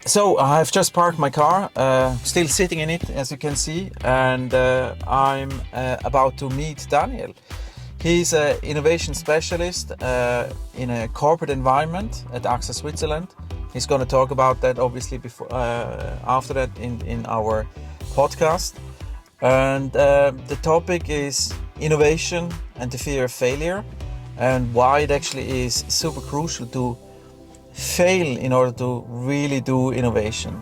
So I've just parked my car, still sitting in it, as you can see, and I'm about to meet Daniel. He's an innovation specialist in a corporate environment at AXA Switzerland. He's going to talk about that, obviously, after that in our podcast. And the topic is innovation and the fear of failure, and why it actually is super crucial to fail in order to really do innovation,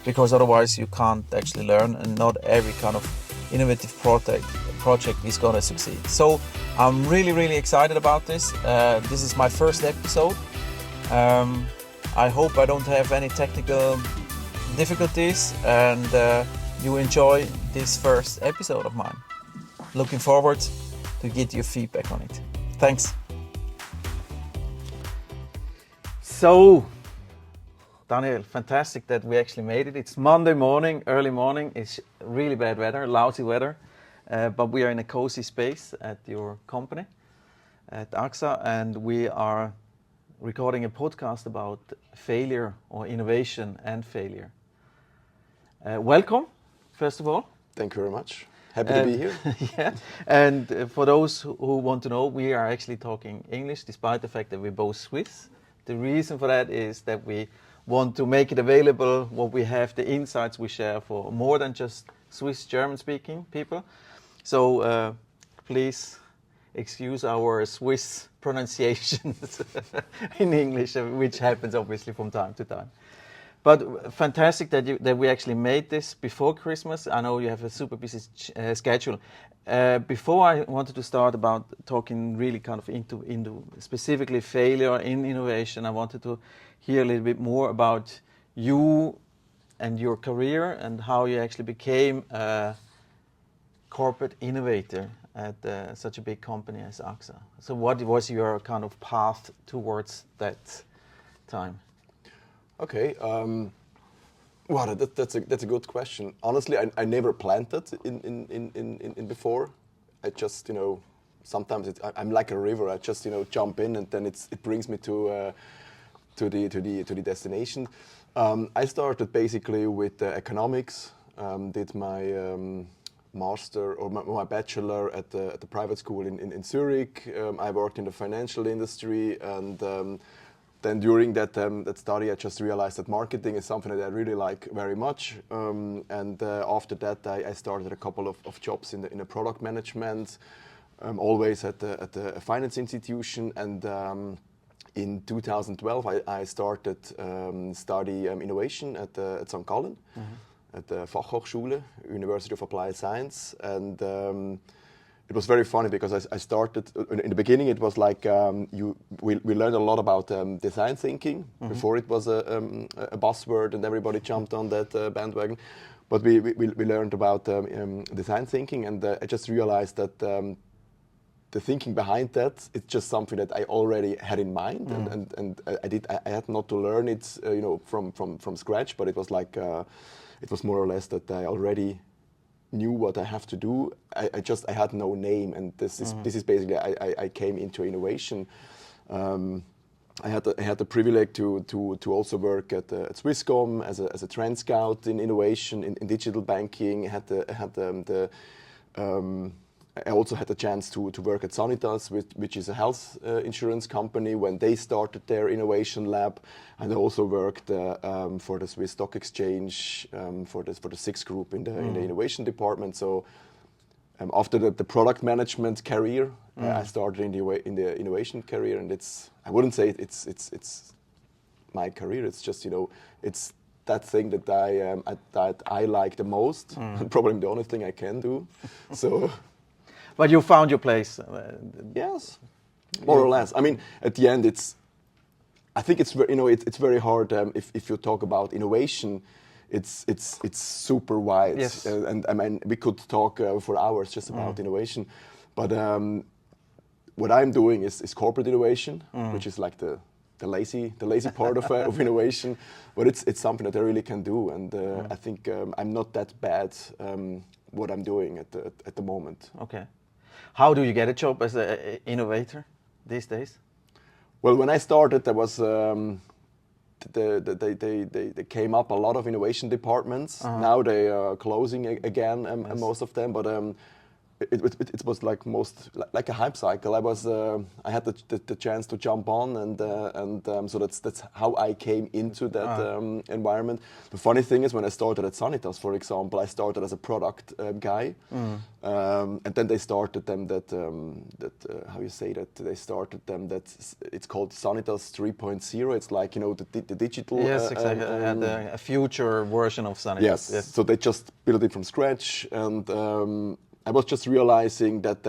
because otherwise you can't actually learn, and not every kind of innovative project is going to succeed. So I'm really excited about this. This is my first episode. I hope I don't have any technical difficulties, and you enjoy this first episode of mine. Looking forward to get your feedback on it. Thanks. So, Daniel, fantastic that we actually made it. It's Monday morning, early morning. It's really bad weather, lousy weather, but we are in a cozy space at your company, at AXA, and we are recording a podcast about failure or innovation and failure. Welcome, first of all. Thank you very much. Happy to be here. Yeah, and for those who want to know, we are actually talking English, despite the fact that we're both Swiss. The reason for that is that we want to make it available, what we have, the insights we share for more than just Swiss German-speaking people. So please excuse our Swiss pronunciations in English, which happens obviously from time to time. But fantastic that we actually made this before Christmas. I know you have a super busy schedule. Before I wanted to start about talking really kind of into specifically failure in innovation, I wanted to hear a little bit more about you and your career and how you actually became a corporate innovator at such a big company as AXA. So what was your kind of path towards that time? Okay, well, that's a good question. Honestly, I never planned that in before. I just, sometimes I'm like a river. I just, jump in, and then it brings me to the destination. I started basically with economics. Did my master or my bachelor at the private school in Zurich. I worked in the financial industry, and then during that study, I just realized that marketing is something that I really like very much. And after that, I started a couple of jobs in the product management, always at a finance institution. And in 2012, I started study innovation at St. Gallen, at the Fachhochschule, University of Applied Science. And it was very funny because I started, in the beginning it was like we learned a lot about design thinking. Before it was a buzzword and everybody jumped on that bandwagon. But we learned about design thinking, and I just realized that the thinking behind that, it's just something that I already had in mind, and I had not to learn it from scratch, but it was like it was more or less that I already knew what I have to do. I had no name, and this is basically I came into innovation. I had the privilege to also work at Swisscom as a trend scout in innovation in digital banking. I also had the chance to work at Sanitas, which is a health insurance company, when they started their innovation lab. And I also worked for the Swiss Stock Exchange, for the SIX Group in the innovation department. So after the product management career, I started in the innovation career, and I wouldn't say it's my career. It's just it's that thing that I like the most, and probably the only thing I can do. So. But you found your place. Yes, more or less. I mean, at the end, I think it's very hard. If you talk about innovation, it's super wide. Yes. And I mean, we could talk for hours just about innovation. But what I'm doing is corporate innovation, which is like the lazy part of innovation. But it's something that I really can do, and I think I'm not that bad. What I'm doing at the moment. Okay. How do you get a job as an innovator these days? Well, when I started, there they came up a lot of innovation departments. Now they are closing again, most of them. But it was like like a hype cycle. I had the chance to jump on, and so that's how I came into that environment. The funny thing is, when I started at Sanitas, for example, I started as a product guy, and then they started them how you say that, they started them that it's called Sanitas 3.0. It's like, the digital. Yes, exactly. A future version of Sanitas. Yes. So they just built it from scratch, and I was just realizing that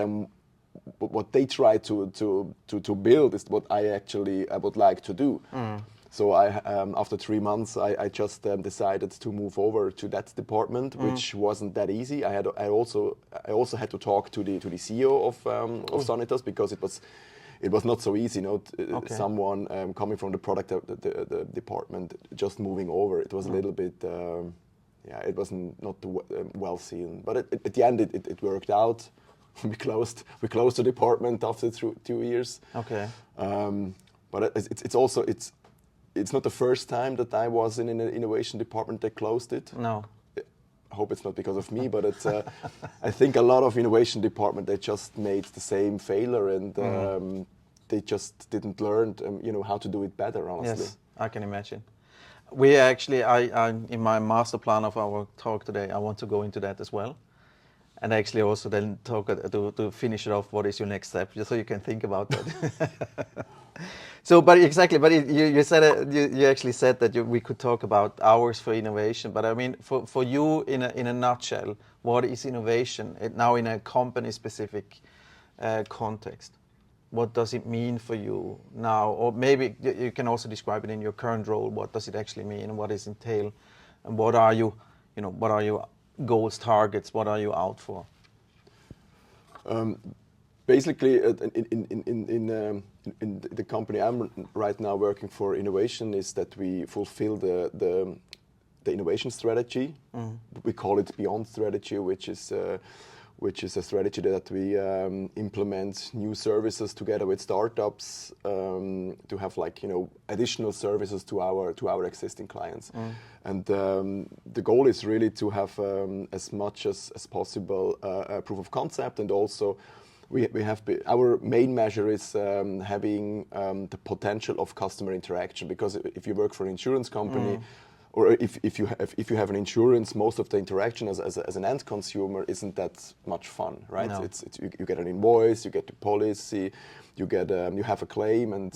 what they try to build is what I would like to do. So after 3 months, I just decided to move over to that department, which wasn't that easy. I also had to talk to the CEO of Sanitas, because it was not so easy. Someone coming from the product the department just moving over. It was a little bit. It wasn't not well seen, but at the end it worked out. We closed the department after 2 years. Okay. But it's not the first time that I was in an innovation department that closed it. No. I hope it's not because of me, but it's. I think a lot of innovation department, they just made the same failure, and they just didn't learn how to do it better. Honestly. Yes, I can imagine. We actually, I in my master plan of our talk today, I want to go into that as well, and actually also then talk to finish it off. What is your next step, just so you can think about that. You said you actually said that we could talk about hours for innovation, but I mean, for you in a nutshell, what is innovation now in a company specific context? What does it mean for you now? Or maybe you can also describe it in your current role. What does it actually mean? What does it entail? And what are what are your goals, targets? What are you out for? Basically, in the company I'm right now working for, innovation is that we fulfill the innovation strategy. We call it Beyond strategy, which is a strategy that we implement new services together with startups to have additional services to our existing clients. And the goal is really to have as much as possible a proof of concept, and also our main measure is having the potential of customer interaction, because if you work for an insurance company, or if you have an insurance, most of the interaction as an end consumer isn't that much fun, right? No. You get an invoice, you get the policy, you have a claim, and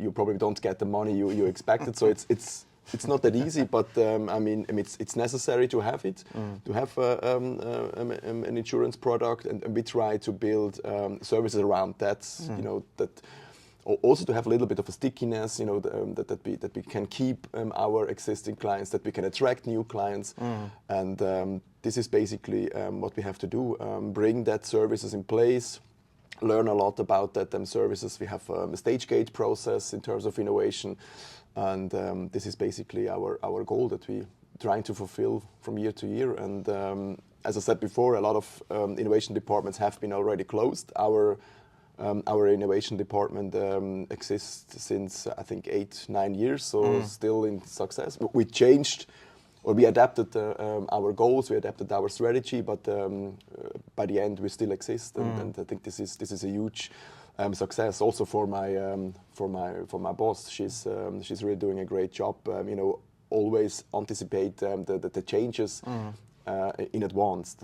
you probably don't get the money you expected. So it's not that easy, but I mean it's necessary to have it, to have an insurance product, and we try to build services around that. That. Also to have a little bit of a stickiness, that we can keep our existing clients, that we can attract new clients, and this is basically what we have to do: bring that services in place, learn a lot about that services. We have a stage gate process in terms of innovation, and this is basically our goal that we trying to fulfill from year to year. And as I said before, a lot of innovation departments have been already closed. Our innovation department exists since, I think, 8-9 years, so still in success. We changed, or we adapted our goals, we adapted our strategy, but by the end we still exist, and I think this is a huge success. Also for my boss, she's really doing a great job. Always anticipate the changes in advance.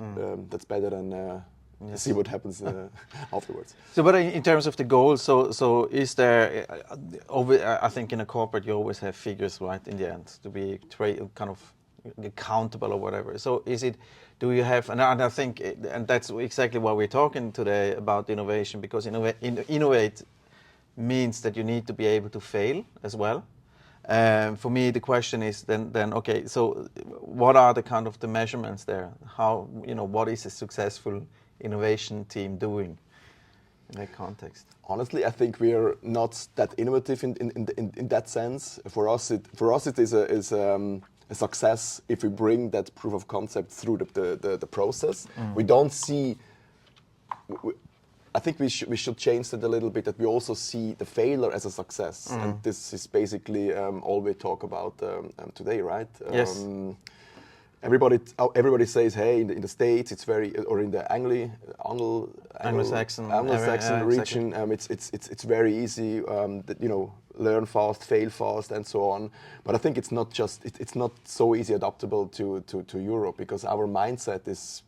That's better than. Yes. See what happens afterwards. So, but in terms of the goals, so is there? I think in a corporate you always have figures, right? In the end, to be kind of accountable or whatever. So, do you have? And I think, and that's exactly why we're talking today about innovation, because innovate means that you need to be able to fail as well. For me, the question is then okay. So, what are the kind of the measurements there? How what is a successful innovation team doing in that context? Honestly, I think we are not that innovative in that sense. For us, it is a success if we bring that proof of concept through the process. We don't see. I think we should change that a little bit. That we also see the failure as a success, and this is basically all we talk about today, right? Yes. Everybody says, hey, in the States, it's very, or in the Anglo-Saxon region, it's very easy, that, you know, learn fast, fail fast, and so on. But I think it's not just, it's not so easy adaptable to Europe, because our mindset is,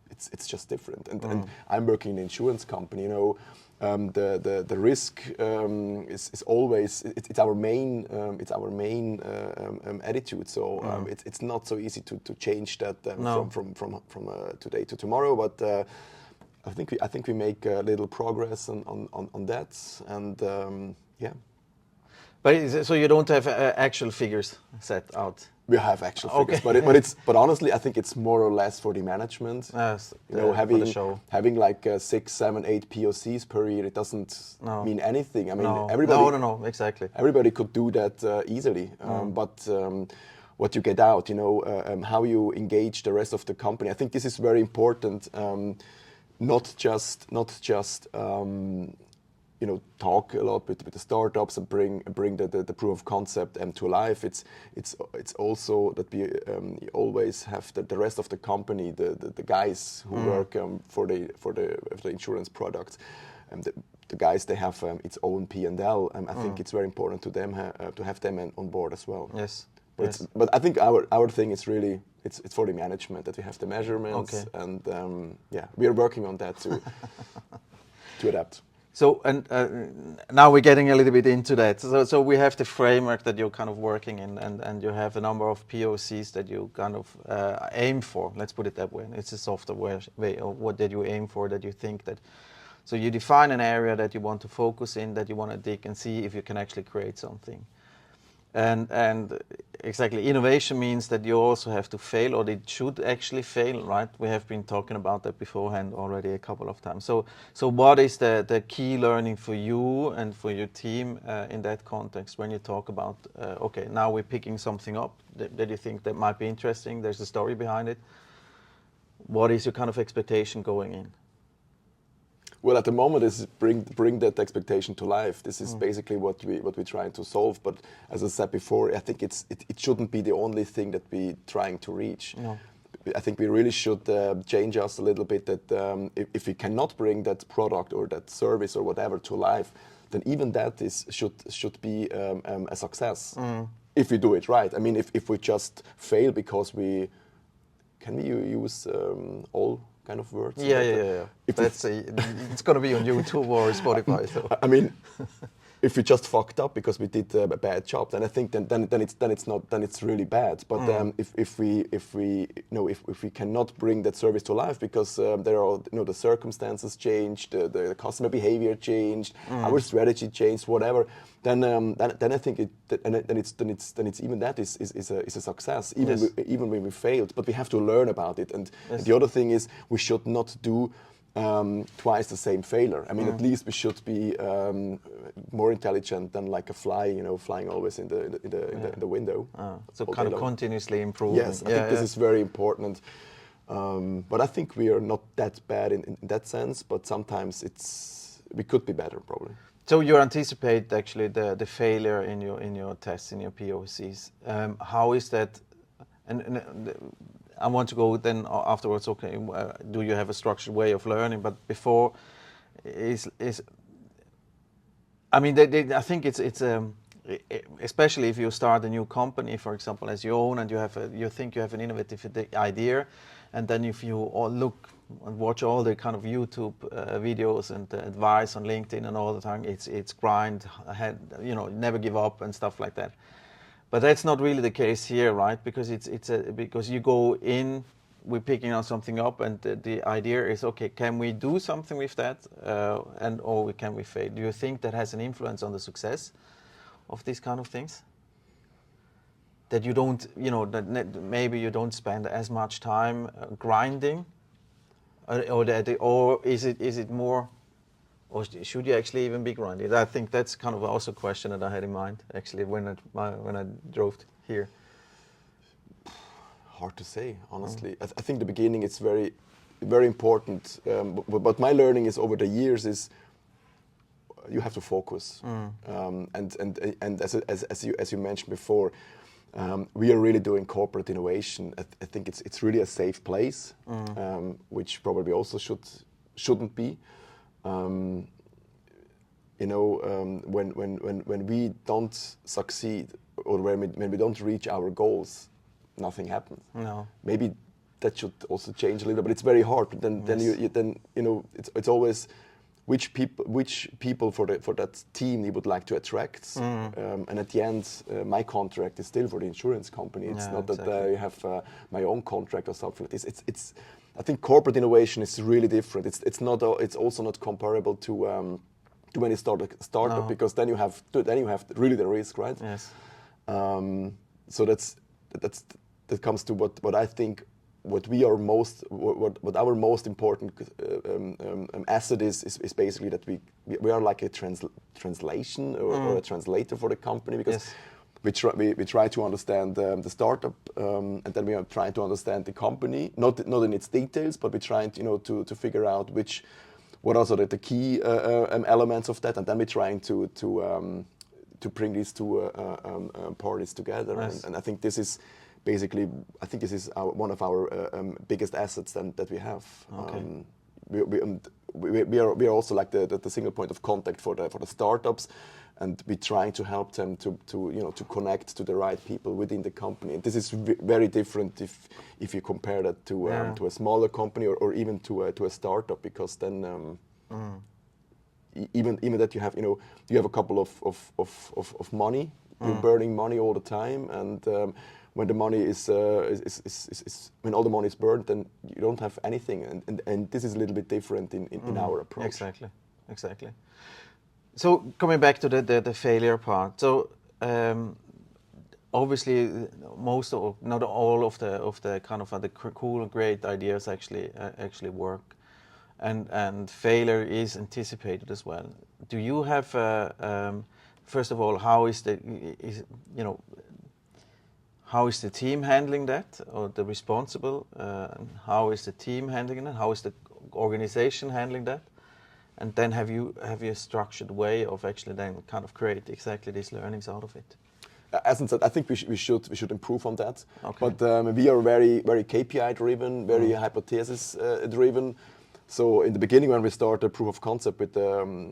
it's just different. And I'm working in an insurance company, you know. The risk is always it's our main attitude. So it's not so easy to change that from today to tomorrow. But I think we make a little progress on that, and yeah. But so you don't have actual figures set out. We have actual figures, but honestly, I think it's more or less for the management. Yes, you know, having like 6, 7, 8 POCs per year, it doesn't mean anything. I mean, everybody. No, exactly. Everybody could do that easily, but what you get out, you know, how you engage the rest of the company. I think this is very important. Not just you know, talk a lot with the startups and bring the proof of concept to life. It's also that we always have the rest of the company, the guys who work for the insurance products, and the guys, they have its own P&L. I think it's very important to them to have them on board as well. Yes. But I think our thing is really it's for the management, that we have the measurements, and yeah, we are working on that to adapt. So, and now we're getting a little bit into that. So we have the framework that you're kind of working in, and you have a number of POCs that you kind of aim for. Let's put it that way. It's a softer way of what did you aim for, that you think that. So you define an area that you want to focus in, that you want to dig and see if you can actually create something. And exactly, innovation means that you also have to fail, or it should actually fail, right? We have been talking about that beforehand already a couple of times. So what is the key learning for you and for your team in that context when you talk about, okay, now we're picking something up that you think that might be interesting, there's a story behind it. What is your kind of expectation going in? Well, at the moment, is bring that expectation to life. This is basically what we're trying to solve. But as I said before, I think it shouldn't be the only thing that we're trying to reach. No. I think we really should change us a little bit. That if we cannot bring that product or that service or whatever to life, then even that should be a success if we do it right. I mean, if we just fail because can we use all kind of words? Yeah. It's going to be on YouTube or Spotify. So. I mean, if we just fucked up because we did a bad job, then I think then it's really bad. But if we cannot bring that service to life because there are, you know, the circumstances changed, the customer behavior changed, our strategy changed, whatever, then I think it's even that is a success, even when we failed. But we have to learn about it. And the other thing is, we should not do twice the same failure. I mean, at least we should be more intelligent than like a fly, you know, flying always in the window. So kind of continuously improving. Yes, I think this is very important. But I think we are not that bad in that sense. But sometimes we could be better, probably. So you anticipate actually the failure in your tests, in your POCs. How is that? And I want to go then afterwards. Okay, do you have a structured way of learning? But before, I mean, I think it's especially if you start a new company, for example, as your own, and you think you have an innovative idea, and then if you all look and watch all the kind of YouTube videos and advice on LinkedIn and all the time, it's grind ahead, you know, never give up and stuff like that. But that's not really the case here, right? Because because you go in, we're picking on something up, and the idea is, okay, can we do something with that, or can we fail? Do you think that has an influence on the success of these kind of things? That you don't, you know, that maybe you don't spend as much time grinding, or is it more? Or should you actually even be grinding? I think that's kind of also a question that I had in mind, actually, when I drove here. Hard to say, honestly. I think the beginning, it's very very important. But my learning is over the years is you have to focus. And as you mentioned before, we are really doing corporate innovation. I think it's really a safe place, which probably also shouldn't be. When we don't succeed or when we don't reach our goals, nothing happens. No. Maybe that should also change a little, but it's very hard. But then it's always which people for that team you would like to attract. And at the end, my contract is still for the insurance company. It's not that I have my own contract or something like this. It's I think corporate innovation is really different. It's also not comparable to when you start a startup, because then you have really the risk, right? Yes. So that comes to what I think what our most important asset is basically that we are like a translation or a translator for the company, because we try to understand the startup, and then we are trying to understand the company, not in its details, but we're trying to figure out what are the key elements of that, and then we're trying to bring these two parties together. Yes. And I think this is basically, one of our biggest assets that we have. Okay. We are also like the single point of contact for the startups, and we're trying to help them to connect to the right people within the company. And this is very different if you compare that to a smaller company or even to a startup, because then even that you have a couple of money, you're burning money all the time, and when the money is when all the money is burned, then you don't have anything, and this is a little bit different in our approach. Exactly. So coming back to the failure part, so obviously most of, not all of the kind of the cool great ideas actually work, and failure is anticipated as well. Do you have first of all, how is the team handling that, or the responsible? How is the team handling it? How is the organization handling that? And then have you a structured way of actually then kind of create exactly these learnings out of it? As I said, I think we should improve on that. Okay. But we are very KPI driven, very hypothesis driven. So in the beginning, when we start a proof of concept with a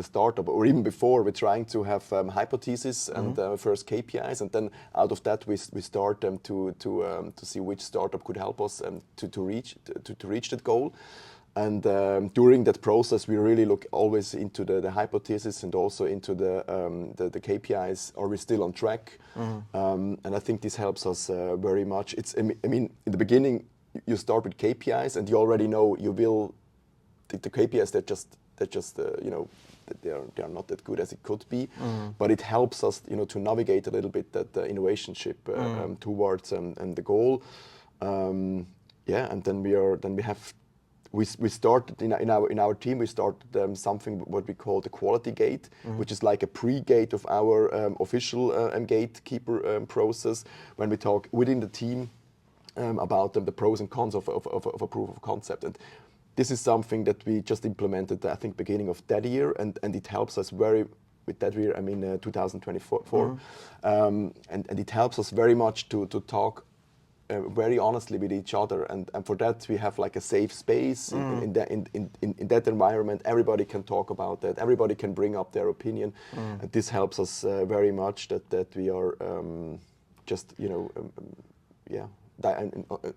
startup, or even before, we're trying to have hypotheses and first KPIs, and then out of that we start to see which startup could help us to reach that goal. And during that process, we really look always into the hypothesis and also into the KPIs. Are we still on track? And I think this helps us very much. In the beginning, you start with KPIs, and you already know the KPIs that they are not that good as it could be. But it helps us to navigate a little bit that innovation ship towards the goal. And then we started in our team. We started something what we call the quality gate, which is like a pre-gate of our official gatekeeper process, when we talk within the team about the pros and cons of a proof of concept. And this is something that we just implemented, I think, beginning of that year, and it helps us with that year, 2024, and it helps us very much to talk very honestly with each other, and for that we have like a safe space in that environment. Everybody can talk about that. Everybody can bring up their opinion, and this helps us very much that we are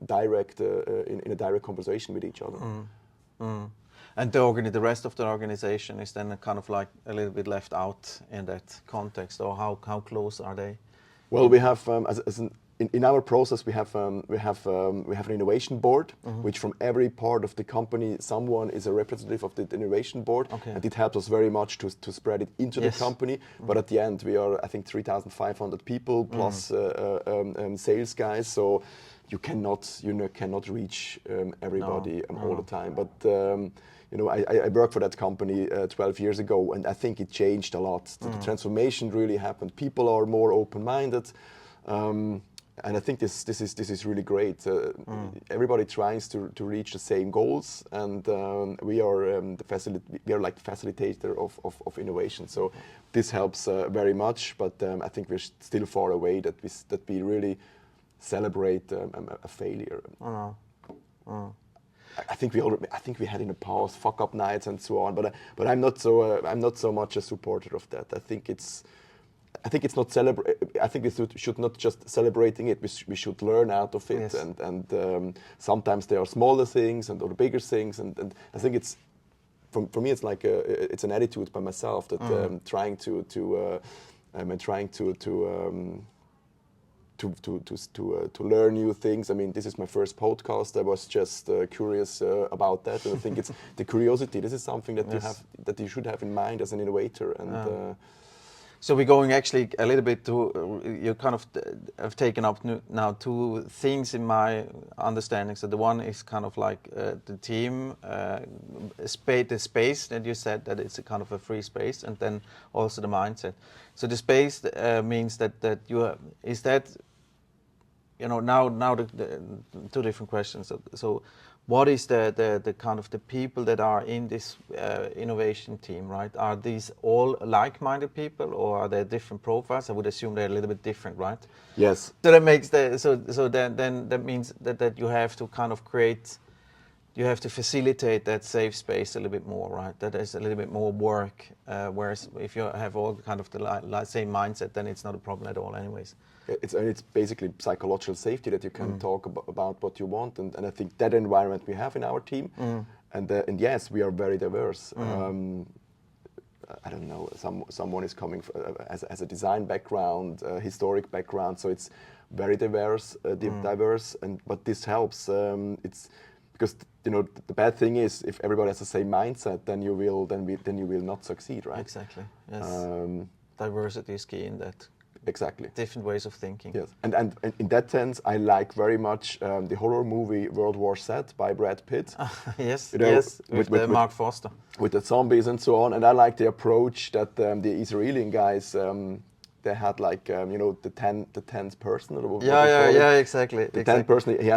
direct in a direct conversation with each other. And the rest of the organization is then kind of like a little bit left out in that context, or how close are they? Well, we have in our process we have an innovation board, which from every part of the company someone is a representative of the innovation board, and it helps us very much to spread it into the company. But at the end we are, I think, 3,500 people plus sales guys, so you cannot reach everybody all the time. But I worked for that company 12 years ago, and I think it changed a lot. The transformation really happened. People are more open-minded. And I think this is really great. Everybody tries to reach the same goals, and we are like the facilitator of innovation. So this helps very much. But I think we're still far away that we really celebrate a failure. I think we had in the past fuck up nights and so on. But I'm not so much a supporter of that. I think it's not I think we should not just celebrating it. We should learn out of it, Yes. and sometimes there are smaller things or bigger things, and I think it's for me it's like it's an attitude by myself that trying to learn new things. I mean, this is my first podcast. I was just curious about that, and I think it's the curiosity. This is something that you should have in mind as an innovator, and. So we're going actually a little bit to, you kind of have taken up now two things in my understanding. So the one is kind of like the team, the space that you said that it's a kind of a free space, and then also the mindset. So the space means that is that, now the two different questions. So what is the kind of the people that are in this innovation team, right? Are these all like-minded people, or are there different profiles? I would assume they're a little bit different, right? Yes. So that makes then that means that you have to kind of you have to facilitate that safe space a little bit more, right? That is a little bit more work. Whereas if you have all kind of the same mindset, then it's not a problem at all, anyways. It's basically psychological safety that you can talk about what you want, and I think that environment we have in our team, and yes, we are very diverse. I don't know, someone is coming as a design background, historic background, so it's very diverse, but this helps. It's because the bad thing is if everybody has the same mindset, then you will not succeed, right? Exactly. Yes. Diversity is key in that. Exactly. Different ways of thinking. Yes, and in that sense, I like very much the horror movie World War Z by Brad Pitt. Yes, yes, with Mark Foster. With the zombies and so on, and I like the approach that the Israeli guys they had, like the 10th person. Or yeah, exactly. The 10th person. He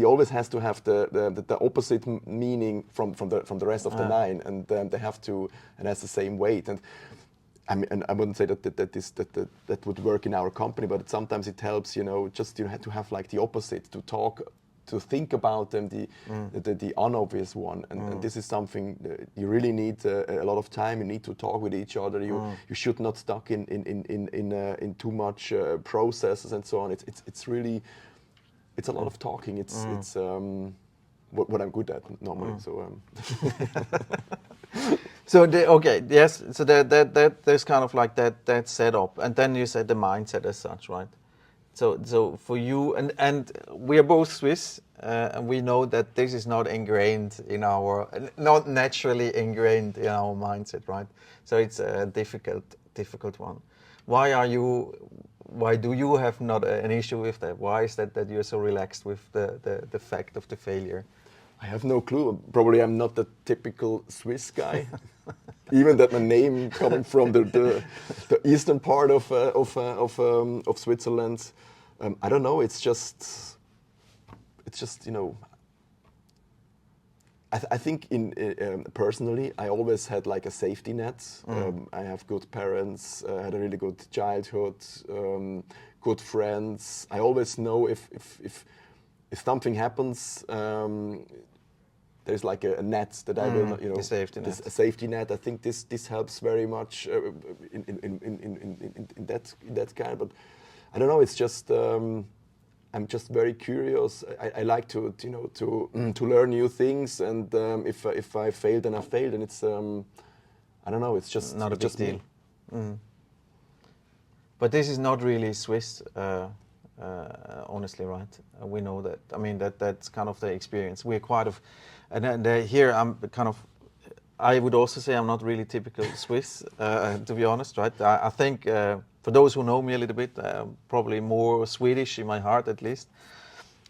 always has to have the opposite meaning from the rest of the 9, and they have to, and has the same weight. And I mean, and I wouldn't say that would work in our company, but sometimes it helps, just you have to have like the opposite, to think about them, the unobvious one, and this is something you really need a lot of time. You need to talk with each other. You should not stuck in too much processes and so on. It's a lot of talking. It's what I'm good at normally. So. So yes. So that there's kind of like that setup, and then you said the mindset as such, right? So for you, and we are both Swiss, and we know that this is not naturally ingrained in our mindset, right? So it's a difficult one. Why do you have not an issue with that? Why is that you're so relaxed with the fact of the failure? I have no clue. Probably I'm not the typical Swiss guy. Even that my name coming from the eastern part of Switzerland. I don't know. It's just I think personally, I always had like a safety net. I have good parents. I had a really good childhood. Good friends. I always know if something happens, there's like a net that I will not, a safety net. A safety net. I think this helps very much in that kind. But I don't know. It's just I'm just very curious. I like to learn new things, and if I fail, then I failed, and it's I don't know. It's just not a big deal. But this is not really Swiss. Honestly, right? We know that. I mean, that's kind of the experience. We're quite and here I'm kind of. I would also say I'm not really typical Swiss, to be honest, right? I think for those who know me a little bit, probably more Swedish in my heart, at least.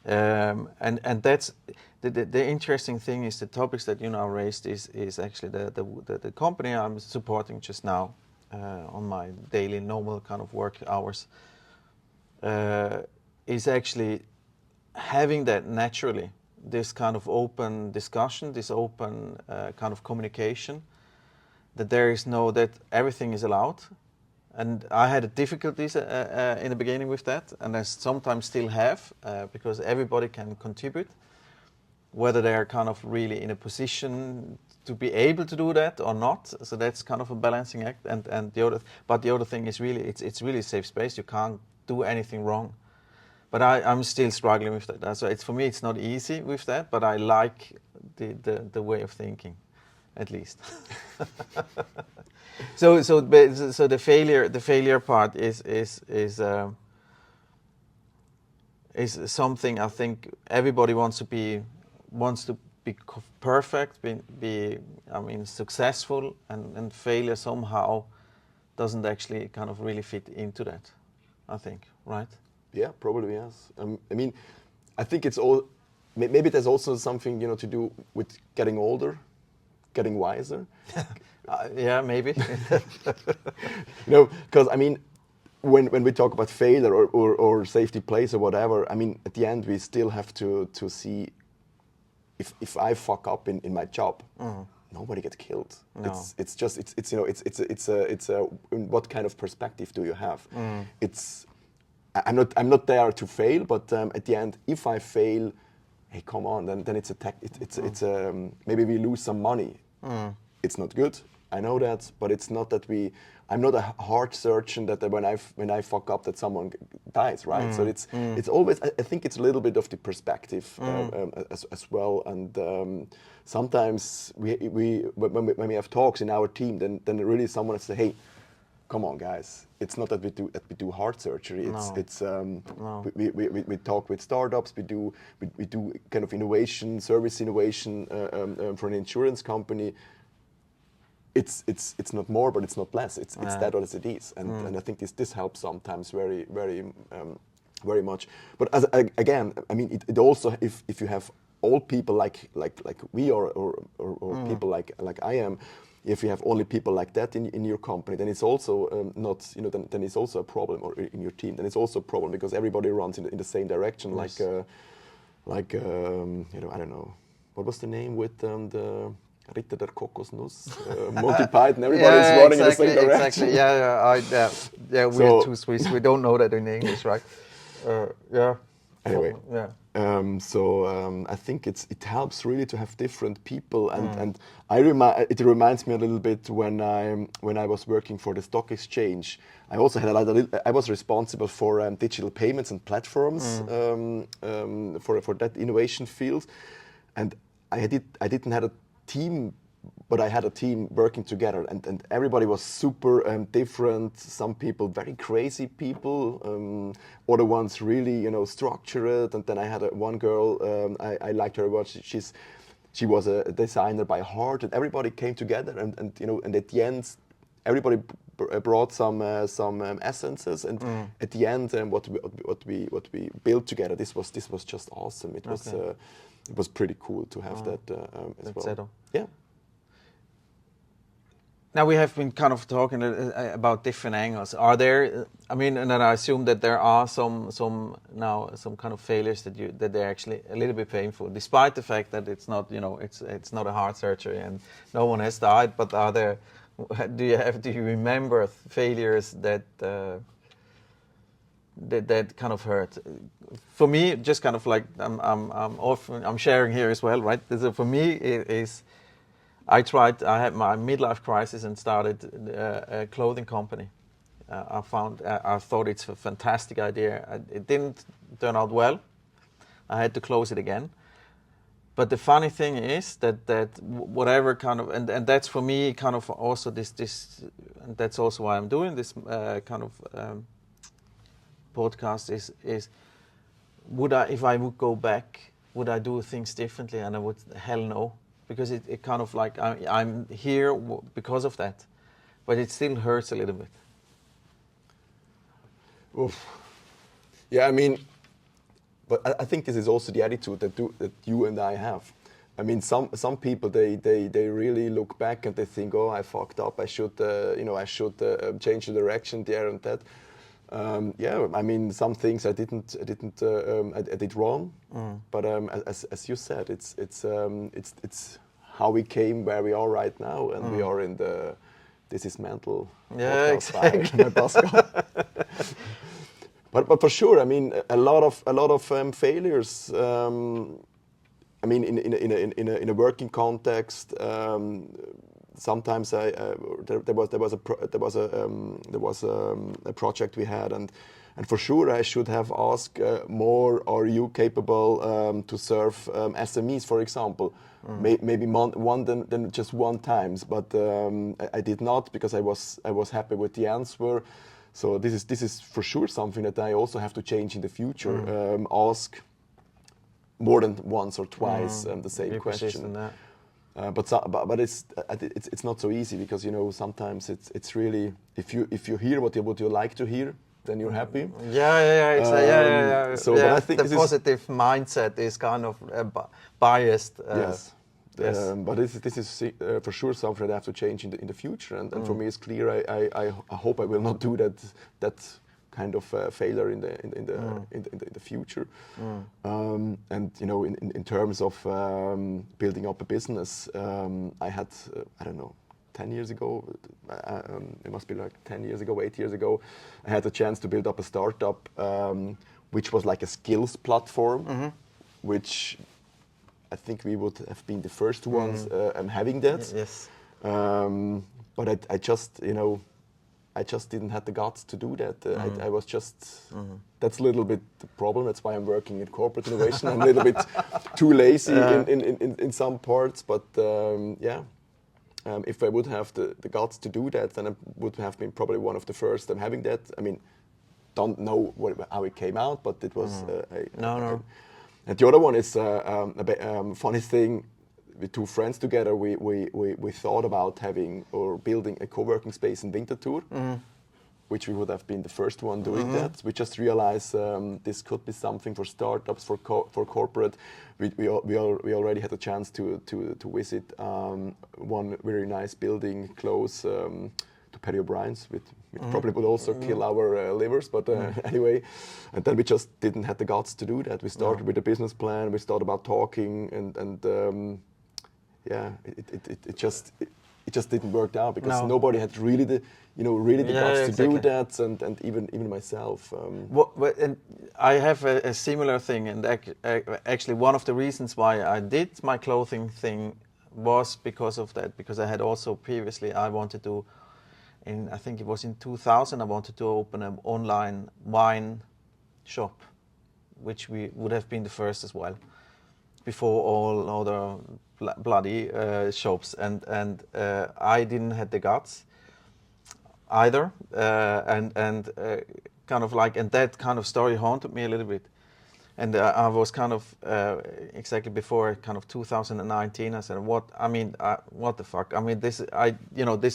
And that's the interesting thing is the topics that you now raised is actually the company I'm supporting just now on my daily normal kind of work hours. is actually having that naturally, this kind of open discussion, this open kind of communication, that there is that everything is allowed. And I had difficulties in the beginning with that, and I sometimes still have, because everybody can contribute, whether they are kind of really in a position to be able to do that or not. So that's kind of a balancing act. And the other thing is really, it's really a safe space. You can't do anything wrong. But I'm still struggling with that. So for me, it's not easy with that, but I like the way of thinking, at least. So the failure part is something I think everybody wants to be perfect, be successful, and failure somehow doesn't actually kind of really fit into that, I think, right? Yeah, probably yes. I mean, I think it's all. Maybe there's also something to do with getting older, getting wiser. Yeah, maybe. Because I mean, when we talk about failure or safety plays or whatever, I mean, at the end we still have to see if I fuck up in my job. Nobody gets killed. No. It's what kind of perspective do you have? I'm not there to fail, but at the end, if I fail, hey, come on, then it's maybe we lose some money. It's not good. I know that, but it's not that I'm not a heart surgeon that when I fuck up that someone dies, right? So it's always, I think it's a little bit of the perspective as well. And sometimes when we have talks in our team, then really someone says, hey, come on, guys. It's not that we do heart surgery. We talk with startups. We do kind of service innovation for an insurance company. It's not more, but it's not less. It's that as it is, and I think this helps sometimes very very much. But again, I mean, it also if you have old people like we are or people like I am. If you have only people like that in your company, then it's also not, then it's also a problem, or in your team, then it's also a problem because everybody runs in the same direction. Yes. Like I don't know, what was the name with the Ritter der Kokosnuss, Monty Python? Everybody's running in the same direction. Exactly. Yeah. We're too Swiss. We don't know that in English, right? Yeah. Anyway. Yeah. I think it helps really to have different people, and it reminds me a little bit when I was working for the stock exchange. I also had I was responsible for digital payments and platforms for that innovation field, and I didn't have a team. But I had a team working together, and everybody was super different. Some people very crazy people, other ones really structured. And then I had one girl, I liked her a lot. She was a designer by heart, and everybody came together. And at the end, everybody brought some essences. And at the end, what we built together, this was just awesome. It was pretty cool to have that as well. Settle. Yeah. Now we have been kind of talking about different angles. Are there? I mean, and then I assume that there are some kind of failures that they're actually a little bit painful, despite the fact that it's not it's not a heart surgery and no one has died. But are there? Do you remember failures that kind of hurt? For me, just kind of like I'm sharing here as well, right? So for me, it is. I had my midlife crisis and started a clothing company. I thought it's a fantastic idea. It didn't turn out well. I had to close it again. But the funny thing is that whatever kind of, and that's for me kind of also this, and that's also why I'm doing this kind of podcast is if I would go back, would I do things differently? And I would, hell no. Because it kind of like, I'm here because of that. But it still hurts a little bit. Oof. Yeah, I mean, but I think this is also the attitude that you and I have. I mean, some people, they really look back and they think, oh, I fucked up. I should change the direction there and that. Yeah, I mean, some things I did wrong, but as you said, it's how we came where we are right now, and we are in the this is mental. Yeah, podcast exactly. by Pascal. But for sure, I mean, a lot of failures. I mean, in a working context. Sometimes there was a project we had, and for sure I should have asked more. Are you capable to serve SMEs, for example? Maybe one than just one times, but I did not, because I was happy with the answer. So this is for sure something that I also have to change in the future. Ask more than once or twice the same question. But it's not so easy, because sometimes it's really, if you hear what you like to hear, then you're happy. Yeah. So, but I think the positive mindset is kind of biased. Yes. Yes. But this is for sure something that I have to change in the future, and for me it's clear. I hope I will not do that kind of failure in the future. And in terms of building up a business, I had I don't know, 10 years ago, it must be like 10 years ago, 8 years ago, I had the chance to build up a startup, which was like a skills platform, which I think we would have been the first ones having that. Yes. But I just, I just didn't have the guts to do that. I was just, that's a little bit the problem. That's why I'm working in corporate innovation. I'm a little bit too lazy in some parts, but if I would have the guts to do that, then I would have been probably one of the first having that. I mean, don't know how it came out, but it was. No. And the other one is a funny thing. With two friends together, we thought about having or building a co-working space in Winterthur, which we would have been the first one doing that. We just realized this could be something for startups, for corporate. We already had a chance to visit one very nice building close to Perry O'Brien's, which probably would also kill our livers, but anyway. And then we just didn't have the guts to do that. We started with a business plan. We started about talking, and it just didn't work out, because nobody had really the guts to do that, and even myself. And I have a similar thing, and actually one of the reasons why I did my clothing thing was because of that, because I had also previously, I wanted to, I think it was in 2000, I wanted to open an online wine shop, which we would have been the first as well, before all other bloody shops, and I didn't have the guts either, and kind of like, and that kind of story haunted me a little bit, and I was kind of exactly before kind of 2019. I said, what the fuck? I mean, this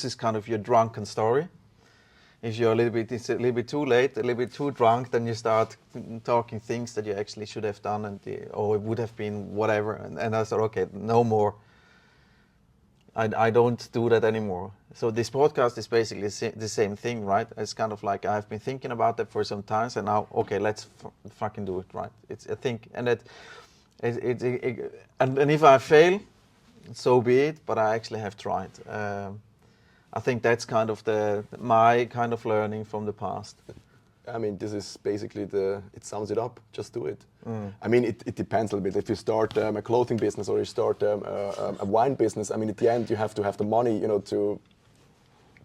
is kind of your drunken story. If you're it's a little bit too late, a little bit too drunk, then you start talking things that you actually should have done, or it would have been whatever. And I thought, okay, no more. I don't do that anymore. So this podcast is basically the same thing, right? It's kind of like I've been thinking about that for some time, and now, okay, let's fucking do it, right? I think, and that, and if I fail, so be it. But I actually have tried. I think that's kind of my kind of learning from the past. I mean, this is basically it sums it up. Just do it. I mean, it depends a little bit. If you start a clothing business or you start a wine business, I mean, at the end you have to have the money,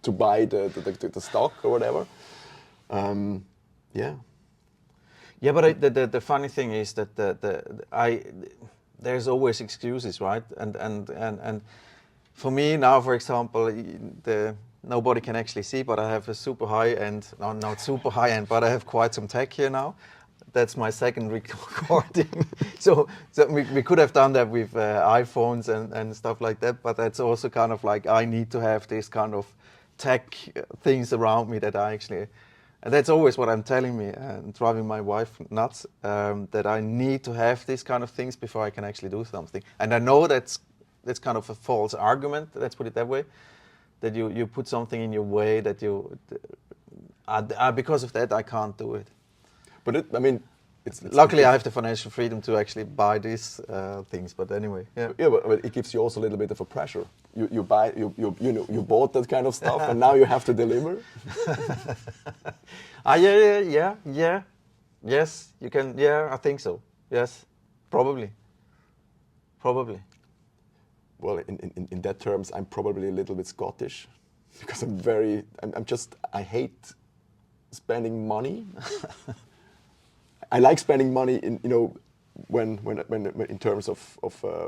to buy the stock or whatever. Yeah. Yeah, but the funny thing is that there's always excuses, right? And for me now, for example, nobody can actually see, but I have a super high end, no, not super high end, but I have quite some tech here now. That's my second recording. so we could have done that with iPhones and stuff like that, but that's also kind of like I need to have this kind of tech things around me that I actually, and that's always what I'm telling me and driving my wife nuts, that I need to have these kind of things before I can actually do something. And I know that's kind of a false argument, let's put it that way, that you put something in your way that Because of that, I can't do it. But I mean, it's luckily I have the financial freedom to actually buy these things. But anyway, yeah, but it gives you also a little bit of a pressure. You bought that kind of stuff, and now you have to deliver. Yeah. Yes, you can. Yeah, I think so. Yes, probably. Well, in that terms, I'm probably a little bit Scottish, because I hate spending money. I like spending money in, when in terms of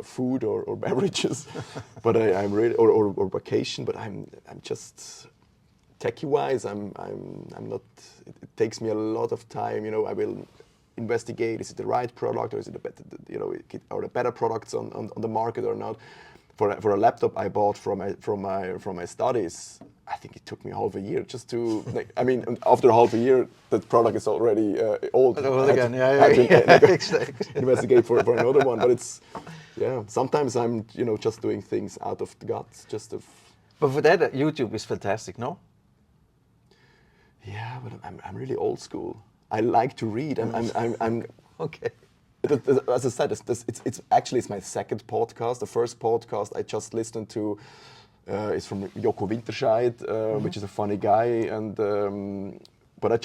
food or beverages, but I'm really or vacation. But I'm just techie wise. I'm not. It takes me a lot of time. I will investigate: is it the right product, or is it are the better products on the market or not? For a laptop I bought from my studies, I think it took me half a year just to. After half a year, that product is already old. Again, Investigate for another one, but it's sometimes I'm just doing things out of the guts, But for that, YouTube is fantastic, no? Yeah, but I'm really old school. I like to read. I'm okay. As I said, it's my second podcast. The first podcast I just listened to is from Joko Winterscheid, which is a funny guy, and but I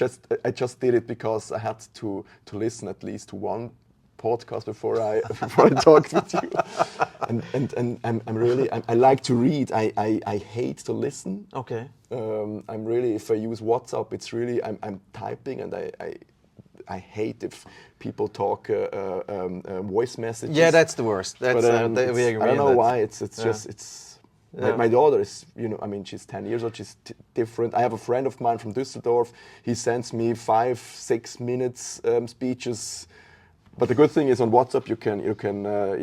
just did it because I had to listen at least to one podcast before I talked with you. And I like to read. I hate to listen. Okay. I'm really, if I use WhatsApp, it's really I'm typing, and I hate if people talk voice messages. Yeah, that's the worst. That's but, we agree. I don't know why. It's Yeah. My daughter is, she's 10 years old. She's different. I have a friend of mine from Düsseldorf. He sends me 5-6 minutes speeches. But the good thing is on WhatsApp you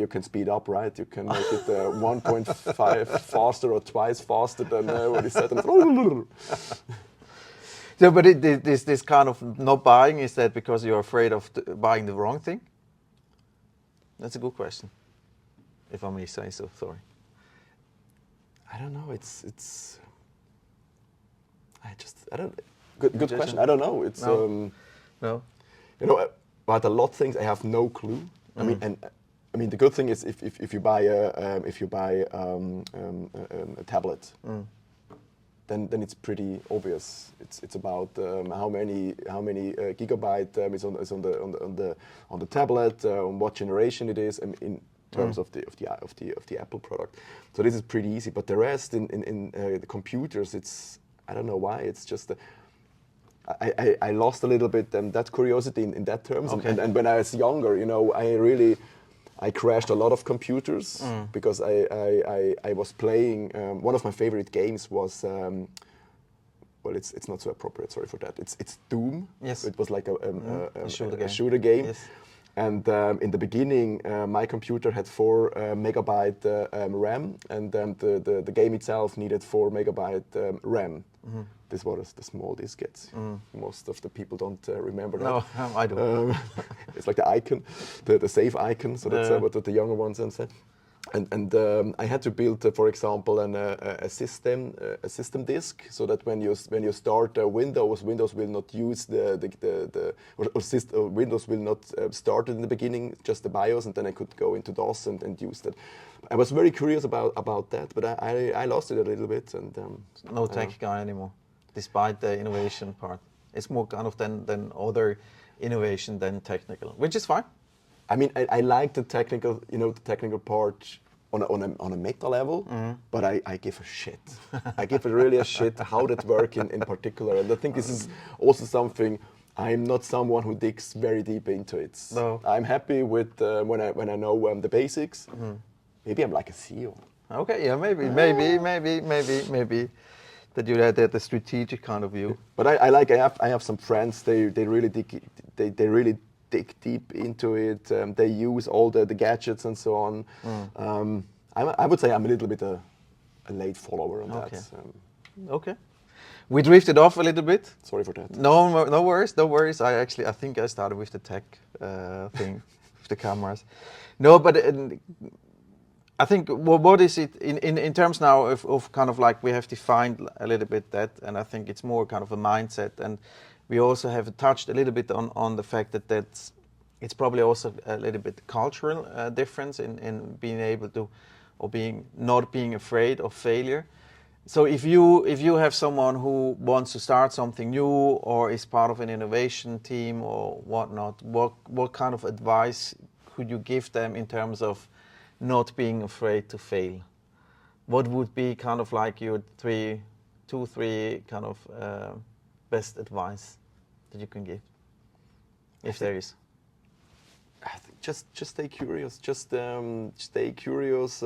can speed up, right? You can make it 1.5 faster or twice faster than what he said. So, but this kind of not buying, is that because you're afraid of buying the wrong thing? That's a good question, if I may say so. Sorry. I don't know. I don't. Good question. I don't know. It's no. About a lot of things I have no clue. I mean the good thing is if you buy a tablet. Then it's pretty obvious. It's about how many gigabyte is on the tablet, on what generation it is, and in terms of the Apple product. So this is pretty easy. But the rest in the computers, I don't know why. It's just I lost a little bit that curiosity in that terms. Okay. And when I was younger, I crashed a lot of computers because I was playing. One of my favorite games was, it's not so appropriate. Sorry for that. It's Doom. Yes. It was like a shooter game. Yes. And in the beginning, my computer had 4 megabyte RAM, and the game itself needed 4 megabyte RAM. This was the small diskettes. Most of the people don't remember that. No, I do. It's like the icon, the save icon. So that's what the younger ones said. And I had to build, for example, a system disk, so that when you start Windows will not use Windows will not start in the beginning, just the BIOS, and then I could go into DOS and use that. I was very curious about that, but I lost it a little bit. And no tech guy anymore, despite the innovation part. It's more kind of than other innovation than technical, which is fine. I mean, I like the technical, the technical part on a meta level, but I give a shit. I give really a shit how that works in particular. And I think this is also something, I'm not someone who digs very deep into it. No. I'm happy with when I know the basics. Maybe I'm like a CEO. Okay, yeah, maybe that you had the strategic kind of view. But I have some friends. They really dig deep into it. They use all the gadgets and so on. I would say I'm a little bit a late follower on that. Okay. We drifted off a little bit. Sorry for that. No worries. I think I started with the tech thing, with the cameras. No, but I think what is it in terms now of kind of like we have defined a little bit that, and I think it's more kind of a mindset, and we also have touched a little bit on the fact that it's probably also a little bit cultural difference in being able to, or not being afraid of failure. So if you have someone who wants to start something new or is part of an innovation team or whatnot, what kind of advice could you give them in terms of not being afraid to fail? What would be kind of like your two, three kind of best advice that you can give, if there is? I think just stay curious. Just stay curious.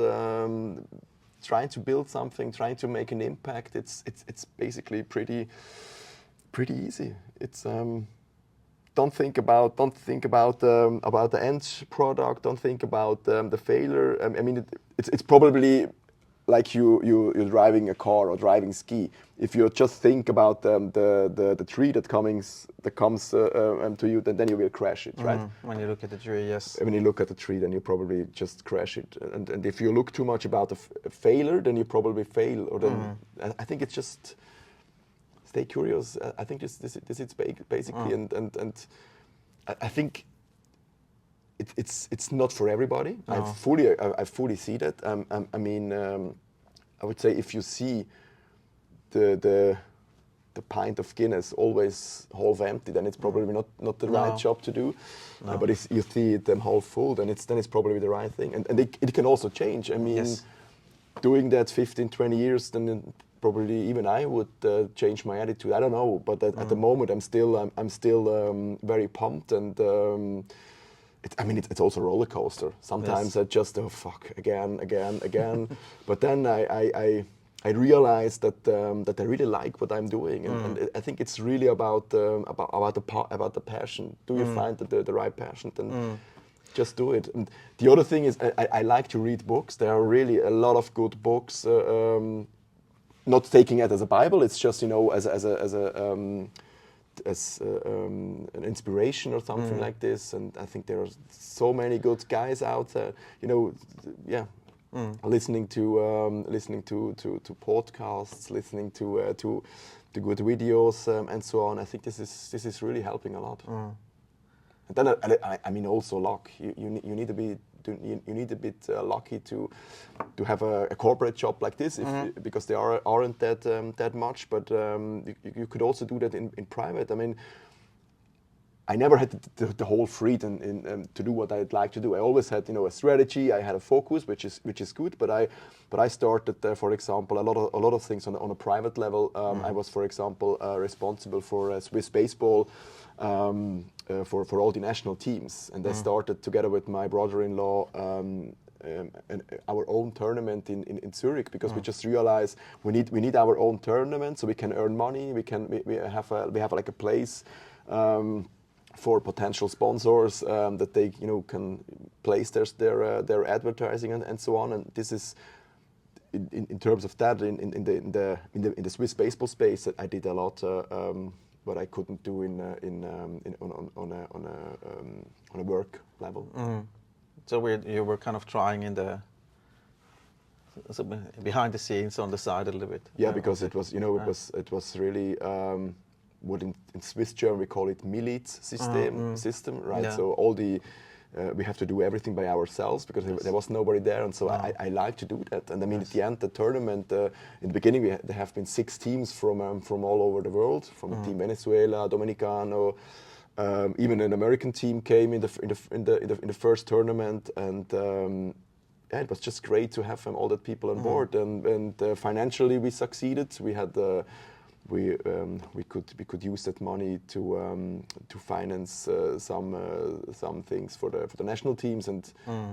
Trying to build something, trying to make an impact. It's basically pretty easy. It's don't think about the end product. Don't think about the failure. I mean, it's probably like you're driving a car or driving ski. If you just think about the tree that comes to you, then you will crash it, right? When you look at the tree, yes. When you look at the tree, then you probably just crash it. And if you look too much about a failure, then you probably fail. Or then I think it's just stay curious. I think this is basically, and I think it's not for everybody. No. I fully see that. I mean, I would say if you see the pint of Guinness always half empty, then it's probably not the right job to do. No. But if you see it half full, then it's probably the right thing. And it can also change. I mean, Yes. doing that 15, 20 years, then probably even I would change my attitude. I don't know, but at the moment I'm still very pumped, and it's also a roller coaster. Sometimes I just again, but then I realized that I really like what I'm doing, and I think it's really about the passion. Do you find the right passion? Then just do it. And the other thing is I like to read books. There are really a lot of good books. Not taking it as a Bible. It's just as an inspiration or something like this. And I think there are so many good guys out there. Listening to podcasts, listening to good videos and so on. I think this is really helping a lot. And then I mean also luck. You need to be. You need a bit lucky to have a corporate job like this, because they aren't that much. But you could also do that in private. I mean, I never had the whole freedom to do what I'd like to do. I always had a strategy. I had a focus, which is good. But I started, for example, a lot of things on a private level. I was, for example, responsible for Swiss baseball. For all the national teams, and I started together with my brother-in-law our own tournament in Zurich, because we just realized we need our own tournament so we can earn money. We have like a place for potential sponsors that they can place their advertising and so on. And this is in terms of that in the Swiss baseball space. I did a lot. What I couldn't do on a work level. So you were kind of trying behind the scenes on the side a little bit. Yeah, because it was it was really what in Swiss German we call it Miliz system, right? Yeah. So all the we have to do everything by ourselves because there was nobody there, and so I like to do that. And I mean, at the end, the tournament in the beginning, there have been 6 teams from all over the world, from Team Venezuela, Dominicano, even an American team came in the first tournament, and it was just great to have all that people on board. And financially, we succeeded. We had we could use that money to finance some things for the national teams, and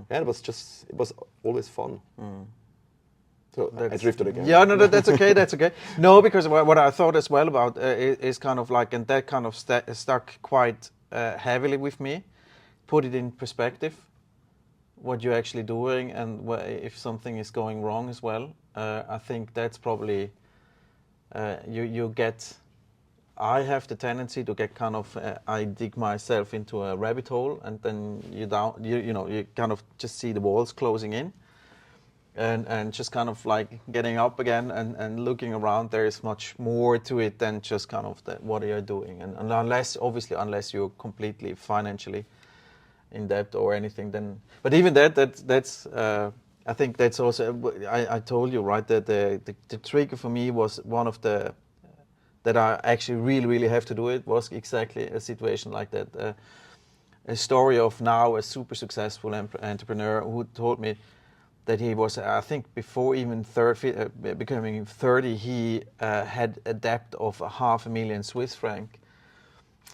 it was always fun. So I drifted again. Yeah, no, that's okay. That's okay. No, because what I thought as well about is kind of like, and that kind of stuck quite heavily with me. Put it in perspective, what you're actually doing, and if something is going wrong as well. I think that's probably. You get. I have the tendency to get kind of. I dig myself into a rabbit hole, and then you kind of just see the walls closing in. and just kind of like getting up again and looking around. There is much more to it than just kind of what are you doing, and unless you're completely financially in debt or anything, then. But even that's I think that's also, I told you, right, that the trigger for me was one of the that I actually really have to do it was exactly a situation like that. A story of now a super successful entrepreneur who told me that he was, I think, before even becoming 30, he had a debt of 500,000 Swiss franc.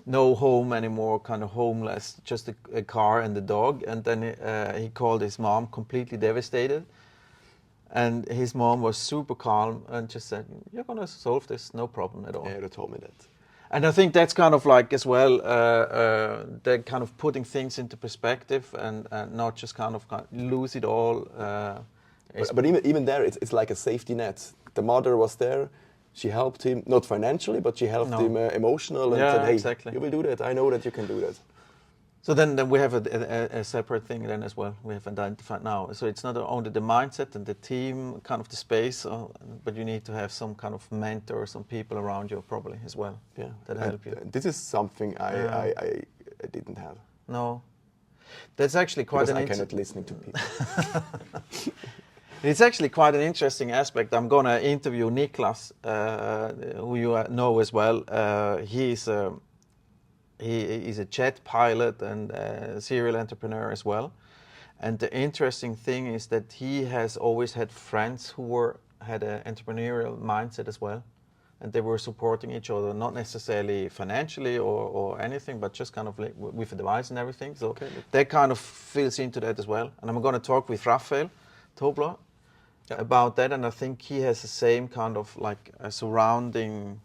No home anymore, kind of homeless, just a car and a dog. And then he called his mom, completely devastated. And his mom was super calm and just said, "You're gonna solve this, no problem at all." Yeah, they told me that. And I think that's kind of like as well, that kind of putting things into perspective and not just kind of lose it all. But even there, it's like a safety net. The mother was there. She helped him, not financially, but she helped him emotional and said, "Hey, exactly. you will do that. I know that you can do that." So then we have a separate thing then as well. We have identified now. So it's not only the mindset and the team, kind of the space, but you need to have some kind of mentor, some people around you probably as well. Yeah, that help you. This is something I didn't have. No, that's actually quite because I cannot listen to people. It's actually quite an interesting aspect. I'm going to interview Niklas, who you know as well. He's a jet pilot and a serial entrepreneur as well. And the interesting thing is that he has always had friends who had an entrepreneurial mindset as well. And they were supporting each other, not necessarily financially or anything, but just kind of like with advice and everything. So that kind of fills into that as well. And I'm going to talk with Raphael Tobler about that. And I think he has the same kind of like a surrounding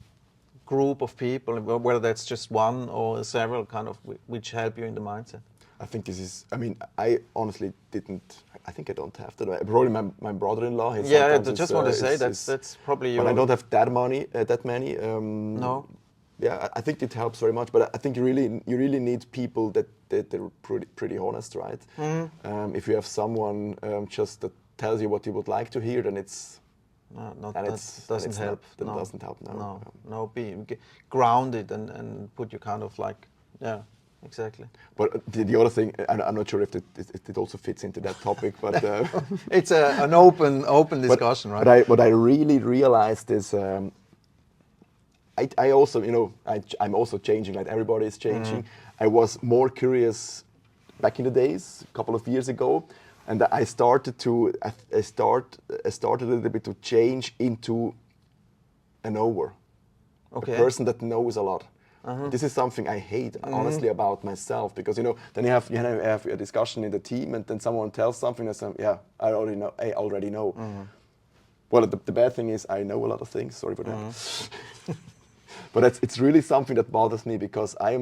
group of people, whether that's just one or several, kind of which help you in the mindset. I think this is, I mean, I honestly didn't, I think I don't have that. Probably my brother-in-law. I just want to say that's probably your... But I don't have that many. No. Yeah, I think it helps very much, but I think you really need people that are pretty honest, right? Mm-hmm. If you have someone just that tells you what you would like to hear, then it's... doesn't help. That doesn't help, no. No, be grounded and put you kind of like, yeah, exactly. But the other thing, I'm not sure if it also fits into that topic, but... it's an open discussion, right? But what I really realized is, I also, I'm also changing, like everybody is changing. I was more curious back in the days, a couple of years ago, and I started a little bit to change into a knower, a person that knows a lot. This is something I hate, honestly, about myself, because then you have a discussion in the team, and then someone tells something, and say, "Yeah, I already know." Well, the bad thing is I know a lot of things. Sorry for that. But it's really something that bothers me, because I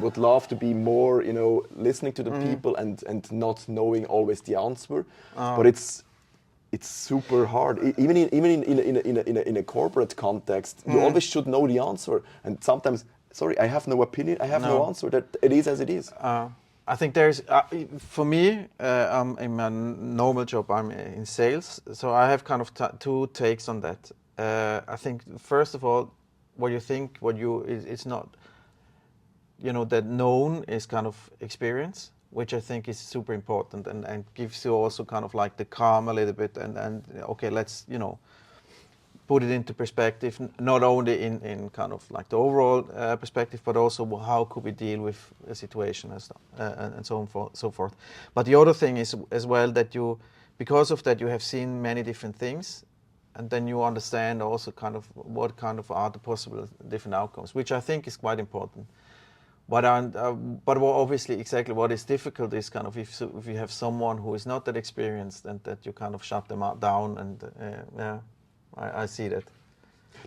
would love to be more, listening to the people and not knowing always the answer. But it's super hard. Even in a corporate context, you always should know the answer. And sometimes, sorry, I have no opinion. I have no answer. That it is as it is. I think there's, for me, in my normal job, I'm in sales, so I have kind of two takes on that. I think first of all, what you think, it's not, that known is kind of experience, which I think is super important and gives you also kind of like the calm a little bit and okay, let's, put it into perspective, not only in kind of like the overall perspective, but also how could we deal with a situation and so on, so forth. But the other thing is as well that because of that, you have seen many different things, and then you understand also kind of what kind of are the possible different outcomes, which I think is quite important. But obviously, exactly what is difficult is kind of if you have someone who is not that experienced, and that you kind of shut them down, and I see that.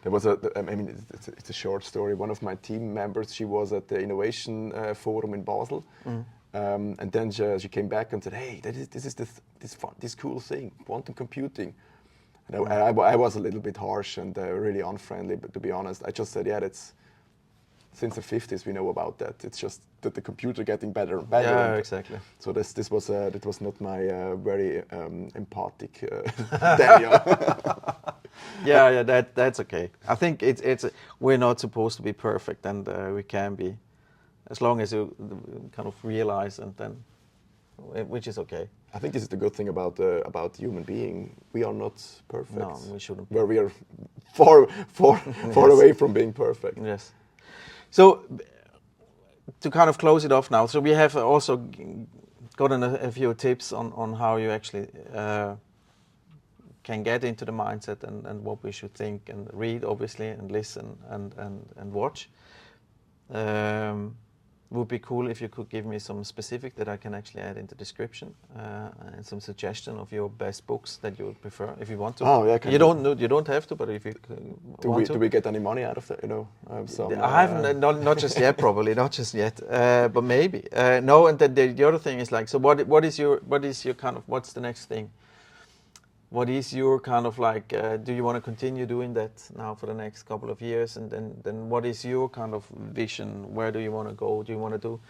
There was it's a short story. One of my team members, she was at the Innovation Forum in Basel, and then she came back and said, "Hey, this is this cool thing, quantum computing." And I was a little bit harsh and really unfriendly, but to be honest, I just said, "Yeah, since the 50s we know about that. It's just that the computer getting better and better. Yeah, and exactly. So this was not my very empathic Daniel. Yeah, that's okay. I think it's we're not supposed to be perfect, and we can be, as long as you kind of realize, and then, which is okay. I think this is the good thing about human being. We are not perfect. No, we shouldn't be. Where we are far Yes. away from being perfect. Yes. So to kind of close it off now, so we have also gotten a few tips on how you actually can get into the mindset, and what we should think and read, obviously, and listen and watch. Would be cool if you could give me some specific that I can actually add into description, and some suggestion of your best books that you would prefer, if you want to. Oh yeah, you don't have to, but if you want to. Do we get any money out of that? You know, I haven't, not just yet, probably not just yet, but maybe. No, and then the other thing is like, so what is your kind of, what's the next thing? What is your kind of like, do you want to continue doing that now for the next couple of years? And then what is your kind of vision? Where do you want to go? Do you want to do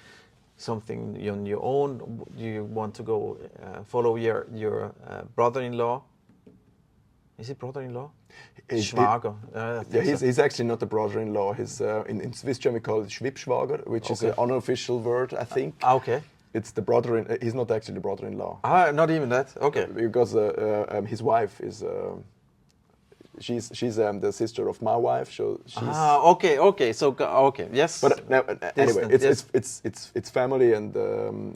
something on your own? Do you want to go follow your brother-in-law? Is it brother-in-law? Schwager. Yeah, he's actually not a brother-in-law. He's in Swiss German we call it Schwibschwager, which is an unofficial word, I think. Okay. It's the brother. He's not actually the brother-in-law. Not even that. Okay. Because his wife is she's the sister of my wife. So she's. Okay. So okay, yes. But anyway, it's family, and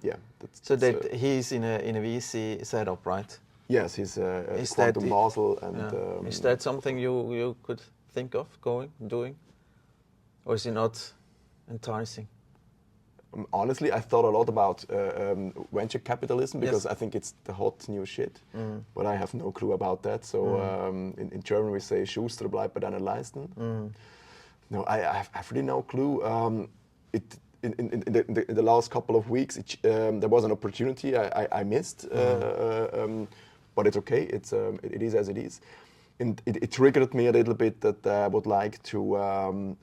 yeah. So that he's in a VC setup, right? Yes, he's Quantum Basel, and is that something you could think of doing, or is it not enticing? Honestly, I thought a lot about venture capitalism because I think it's the hot new shit, but I have no clue about that. So in German we say "Schuster bleibt bei deiner Leisten." No, I have really no clue. In the last couple of weeks, there was an opportunity I missed, but it's okay. It is as it is. And it triggered me a little bit that I would like to.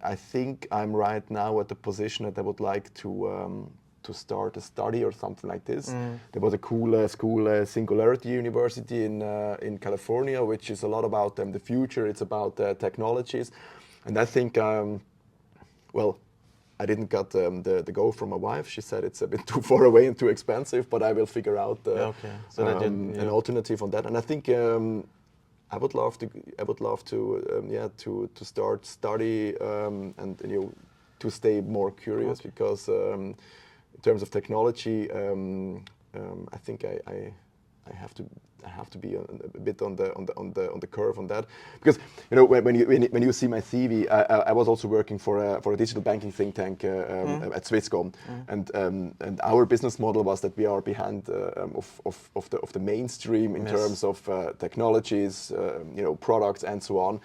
I think I'm right now at the position that I would like to start a study or something like this. There was a cool school, Singularity University in California, which is a lot about the future. It's about technologies, and I think well. I didn't get the go from my wife. She said it's a bit too far away and too expensive, but I will figure out an alternative on that. And I think I would love to start study and to stay more curious because in terms of technology, I think I have to be a bit on the curve on that, because when you see my CV, I was also working for a digital banking think tank at Swisscom, and our business model was that we are behind of the mainstream in terms of technologies, products and so on,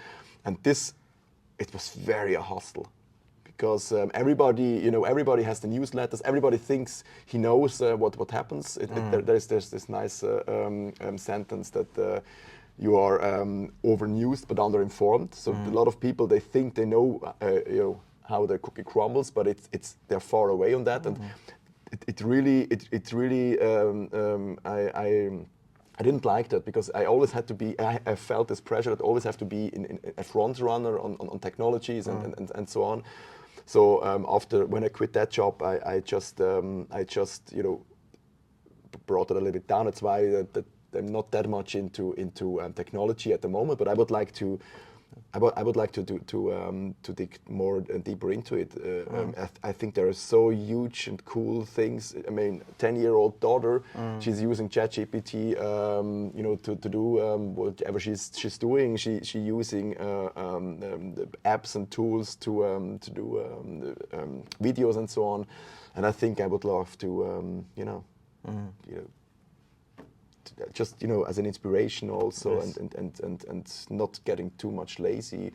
and it was very a hustle. Because everybody has the newsletters. Everybody thinks he knows what happens. There's this nice sentence that you are overnewsed but underinformed. So a lot of people, they think they know how the cookie crumbles, but they're far away on that. And it really I didn't like that, because I always had to be. I felt this pressure that I always have to be in a front runner on technologies and so on. So after when I quit that job, I just brought it a little bit down. That's why that I'm not that much into technology at the moment. But I would like to. I would like to dig more and deeper into it. I think there are so huge and cool things. I mean, 10-year-old daughter, she's using ChatGPT, to do whatever she's doing. She's using apps and tools to do videos and so on. And I think I would love to, just as an inspiration also, and not getting too much lazy.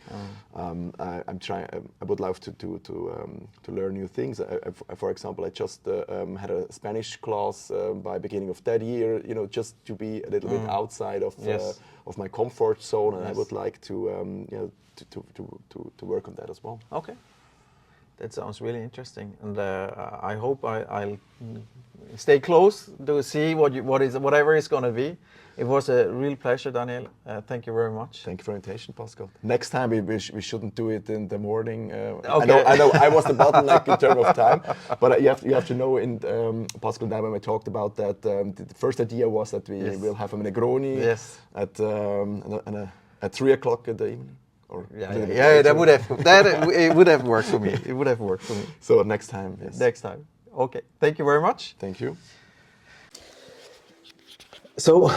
I'm trying. I would love to learn new things. For example, I just had a Spanish class by beginning of that year. Just to be a little bit outside of my comfort zone, and I would like to work on that as well. Okay. That sounds really interesting, and I hope I'll stay close to see whatever it's going to be. It was a real pleasure, Daniel. Thank you very much. Thank you for the invitation, Pascal. Next time we shouldn't do it in the morning. Okay. I know I was the bottleneck in terms of time, but you have to know. In Pascal and I, when we talked about that, the first idea was that we will have a Negroni at 3 o'clock in the evening. Or it would have worked for me. It would have worked for me. So next time, yes. Next time. Okay. Thank you very much. Thank you. So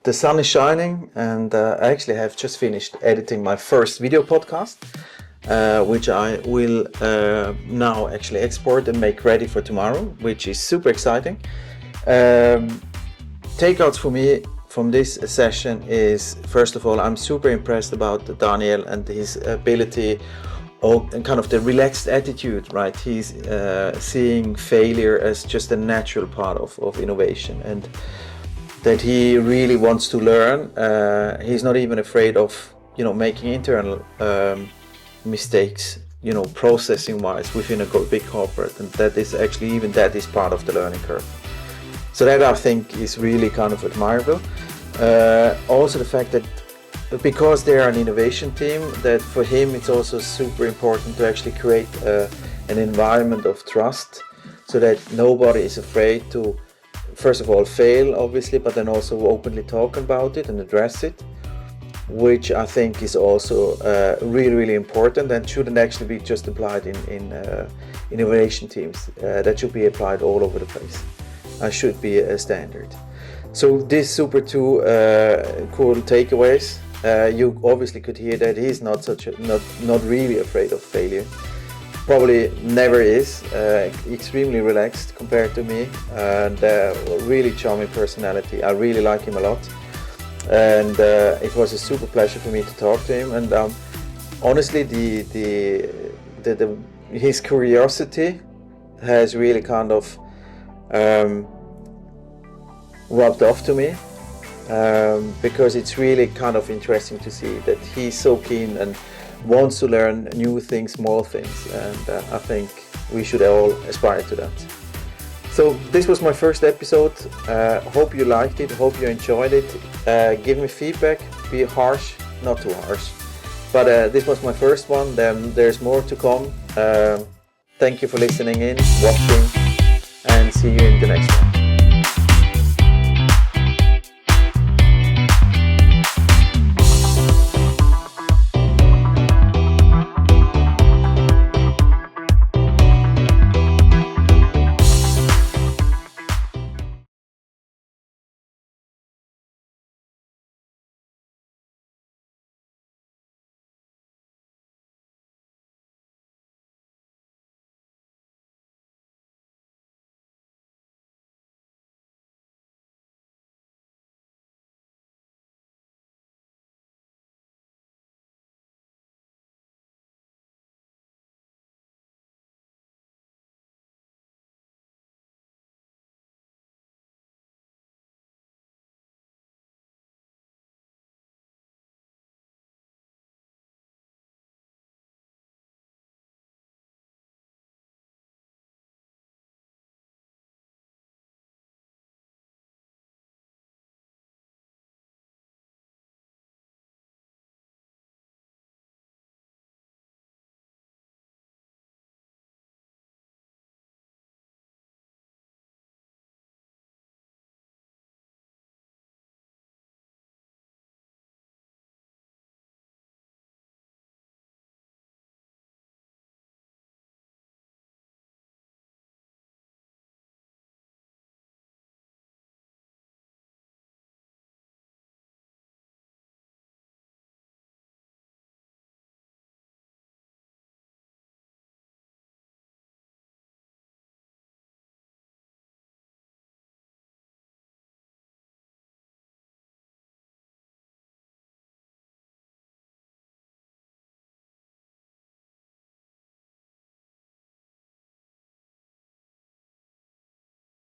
the sun is shining, and I actually have just finished editing my first video podcast, which I will now actually export and make ready for tomorrow, which is super exciting. Takeouts for me from this session is, first of all, I'm super impressed about Daniel and his ability and kind of the relaxed attitude, right? He's seeing failure as just a natural part of innovation, and that he really wants to learn. He's not even afraid of, making internal mistakes, processing wise within a big corporate, and that is part of the learning curve. So that I think is really kind of admirable. Also the fact that because they're an innovation team, that for him it's also super important to actually create an environment of trust, so that nobody is afraid to, first of all, fail, obviously, but then also openly talk about it and address it, which I think is also really, really important and shouldn't actually be just applied in innovation teams. That should be applied all over the place. Should be a standard. So these super two cool takeaways. You obviously could hear that he's not really afraid of failure. Probably never is. Extremely relaxed compared to me, and really charming personality. I really like him a lot, and it was a super pleasure for me to talk to him. And honestly, his curiosity has really kind of rubbed off to me, because it's really kind of interesting to see that he's so keen and wants to learn new things, small things, and I think we should all aspire to that. So this was my first episode. Hope you liked it, hope you enjoyed it. Give me feedback, be harsh, not too harsh. But this was my first one, then there's more to come. Thank you for listening in, watching, and see you in the next one.